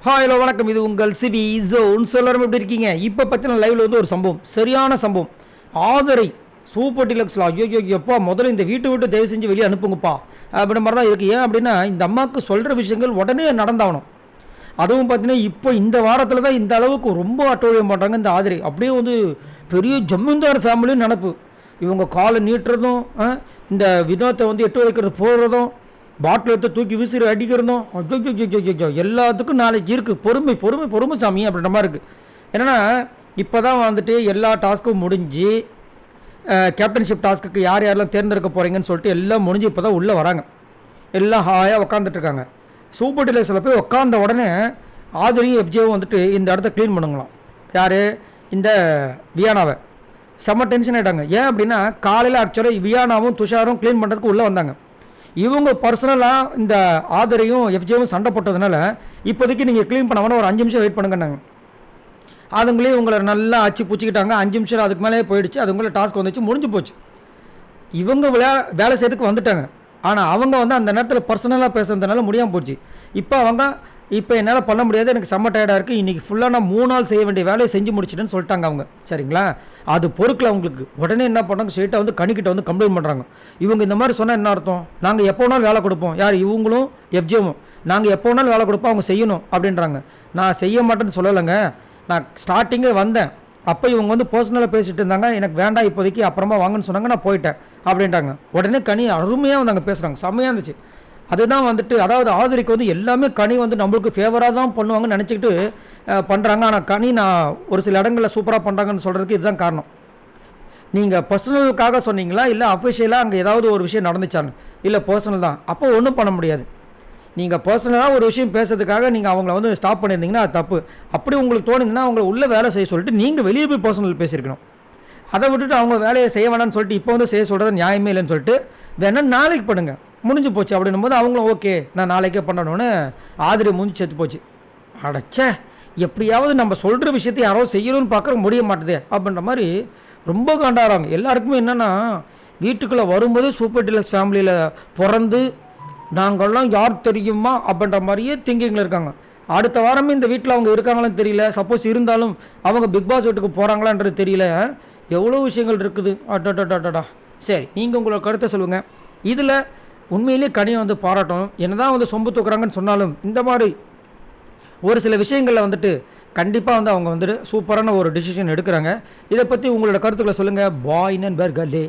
Hello வணக்கம். இது உங்கள் சிவி ஜோன். எல்லாரும் எப்படி இருக்கீங்க? இப்போ பற்றின லைவ்ல வந்து ஒரு சம்பவம், சரியான சம்பவம். ஆதரை சூப்பர் டிலக்ஸ்ல ஐயோ எப்பா முதல்ல இந்த வீட்டை விட்டு தயவு செஞ்சு வெளியே அனுப்புங்கப்பா அப்படின்ற மாதிரி தான் இருக்குது. ஏன் அப்படின்னா இந்த அம்மாவுக்கு சொல்கிற விஷயங்கள் உடனே நடந்தாகணும். அதுவும் பார்த்தீங்கன்னா இப்போ இந்த வாரத்தில் தான் இந்த அளவுக்கு ரொம்ப அட்டோழியம் பண்ணுறாங்க இந்த ஆதரை. அப்படியே வந்து பெரிய ஜமீன்தார் ஃபேமிலின்னு நினப்பு. இவங்க காலை நீட்டுறதும் இந்த வினோத்தை வந்து எட்டு வைக்கிறது போடுறதும் பாட்டில் எடுத்து தூக்கி விசிறி அடிக்கிறதும் அஜோ எல்லாத்துக்கும் நாளைக்கு இருக்குது. பொறுமை சாமி அப்படின்ற மாதிரி இருக்குது. என்னென்னா இப்போ தான் வந்துட்டு எல்லா டாஸ்க்கும் முடிஞ்சு கேப்டன்ஷிப் டாஸ்க்கு யார் யாரெல்லாம் தேர்ந்தெடுக்க போகிறீங்கன்னு சொல்லிட்டு எல்லாம் முடிஞ்சு இப்போ தான் உள்ளே வராங்க. எல்லாம் ஹாயாக உக்காந்துட்ருக்காங்க. சூப்பர் டீலக்ஸில் போய் உட்காந்த உடனே ஆதிரியும் எஃப்ஜேவும் வந்துட்டு இந்த இடத்த க்ளீன் பண்ணுங்களாம். யார்? இந்த வியானாவை. செம்ம டென்ஷன் ஆகிட்டாங்க. ஏன் அப்படின்னா காலையில் ஆக்சுவலாக வியானாவும் துஷாரும் க்ளீன் பண்ணுறதுக்கு உள்ளே வந்தாங்க. இவங்க பர்சனலாக இந்த ஆதரையும் எஃப்ஜேவும் சண்டை போட்டதுனால இப்போதைக்கு நீங்கள் க்ளீன் பண்ணாமல் ஒரு 5 நிமிஷம் வெயிட் பண்ணுங்கன்னாங்க. அதுங்களே உங்களை நல்லா அச்சு பூச்சிக்கிட்டாங்க. 5 நிமிஷம் அதுக்கு மேலே போயிடுச்சு. அதுங்களே டாஸ்க் வந்துச்சு, முடிஞ்சு போச்சு. இவங்க வேலை செய்யறதுக்கு வந்துட்டாங்க. ஆனால் அவங்க வந்து அந்த நேரத்தில் பர்சனலாக பேசுறதுனால முடியாமல் போச்சு. இப்போ என்னால் பண்ண முடியாது, எனக்கு செம்ம டயர்டாக இருக்குது, இன்றைக்கி ஃபுல்லாக நான் 3 நாள் செய்ய வேண்டிய வேலையை செஞ்சு முடிச்சிட்டேன்னு சொல்லிட்டாங்க அவங்க. சரிங்களா? அது பொறுக்கல அவங்களுக்கு. உடனே என்ன பண்ணாங்க, ஸ்ட்ரெயிட்டாக வந்து கணிக்கிட்ட வந்து கம்ப்ளைண்ட் பண்ணுறாங்க. இவங்க இந்த மாதிரி சொன்னால் என்ன அர்த்தம்? நாங்கள் எப்போ வேணாலும் வேலை கொடுப்போம். யார்? இவங்களும் எஃப்ஜேவும். நாங்கள் எப்போ வேணாலும் வேலை கொடுப்போம், அவங்க செய்யணும் அப்படின்றாங்க. நான் செய்ய மாட்டேன்னு சொல்லலைங்க. நான் ஸ்டார்டிங்கே வந்தேன், அப்போ இவங்க வந்து பர்சனலாக பேசிகிட்டு இருந்தாங்க. எனக்கு வேண்டாம் இப்போதைக்கு, அப்புறமா வாங்கன்னு சொன்னாங்க, நான் போயிட்டேன் அப்படின்ட்டாங்க. உடனே கனி அருமையாக வந்து அங்கே பேசுகிறாங்க. செம்மையாக இருந்துச்சு. அதுதான் வந்துட்டு, அதாவது ஆதரிக்கு வந்து எல்லாமே கனி வந்து நம்மளுக்கு ஃபேவராக தான் பண்ணுவாங்கன்னு நினச்சிக்கிட்டு பண்ணுறாங்க. ஆனால் கனி நான் ஒரு சில இடங்களில் சூப்பராக பண்ணுறாங்கன்னு சொல்கிறதுக்கு இதுதான் காரணம். நீங்கள் பர்சனலுக்காக சொன்னீங்களா இல்லை அஃபிஷியலாக அங்கே ஏதாவது ஒரு விஷயம் நடந்துச்சான்னு? இல்லை பர்சனல் தான். அப்போ ஒன்றும் பண்ண முடியாது. நீங்கள் பர்சனலாக ஒரு விஷயம் பேசுறதுக்காக நீங்கள் அவங்கள வந்து ஸ்டாப் பண்ணியிருந்தீங்கன்னா அது தப்பு. அப்படி உங்களுக்கு தோணுதுன்னா அவங்கள உள்ளே வேலை செய்ய சொல்லிட்டு நீங்கள் வெளியே போய் பர்சனல் பேசியிருக்கணும். அதை விட்டுட்டு அவங்க வேலையை செய்ய வேணான்னு சொல்லிட்டு இப்போ வந்து செய்ய சொல்கிறது நியாயமே இல்லைன்னு சொல்லிட்டு வேணால் நாளைக்கு பண்ணுங்கள், முடிஞ்சு போச்சு அப்படின்னும் போது அவங்களும் ஓகே நான் நாளைக்கே பண்ணணும்னு ஆதிரி முடிஞ்சு செத்து போச்சு. அடைச்சே, எப்படியாவது நம்ம சொல்கிற விஷயத்தை யாரோ செய்யணும்னு பார்க்குற முடிய மாட்டுதே அப்படின்ற மாதிரி ரொம்ப காண்டாகிறாங்க. எல்லாருக்குமே என்னென்னா வீட்டுக்குள்ளே வரும்போது சூப்பர் டீலக்ஸ் ஃபேமிலியில் பிறந்து நாங்கள்லாம் யார் தெரியுமா அப்படின்ற மாதிரியே திங்கிங்கில் இருக்காங்க. அடுத்த வாரமே இந்த வீட்டில் அவங்க இருக்காங்களான்னு தெரியல. சப்போஸ் இருந்தாலும் அவங்க பிக் பாஸ் வீட்டுக்கு போகிறாங்களான்றது தெரியல. எவ்வளோ விஷயங்கள் இருக்குது. அடடா. சரி, நீங்கள் உங்களோட கருத்தை சொல்லுங்கள். இதில் உண்மையிலேயே கனியை வந்து பாராட்டணும். என்னதான் வந்து சொம்பு தூக்குறாங்கன்னு சொன்னாலும் இந்த மாதிரி ஒரு சில விஷயங்களில் வந்துட்டு கண்டிப்பாக வந்து அவங்க வந்துட்டு சூப்பரான ஒரு டிசிஷன் எடுக்கிறாங்க. இதை பற்றி உங்களோட கருத்துக்களை சொல்லுங்கள். பாய் நண்பர்களே.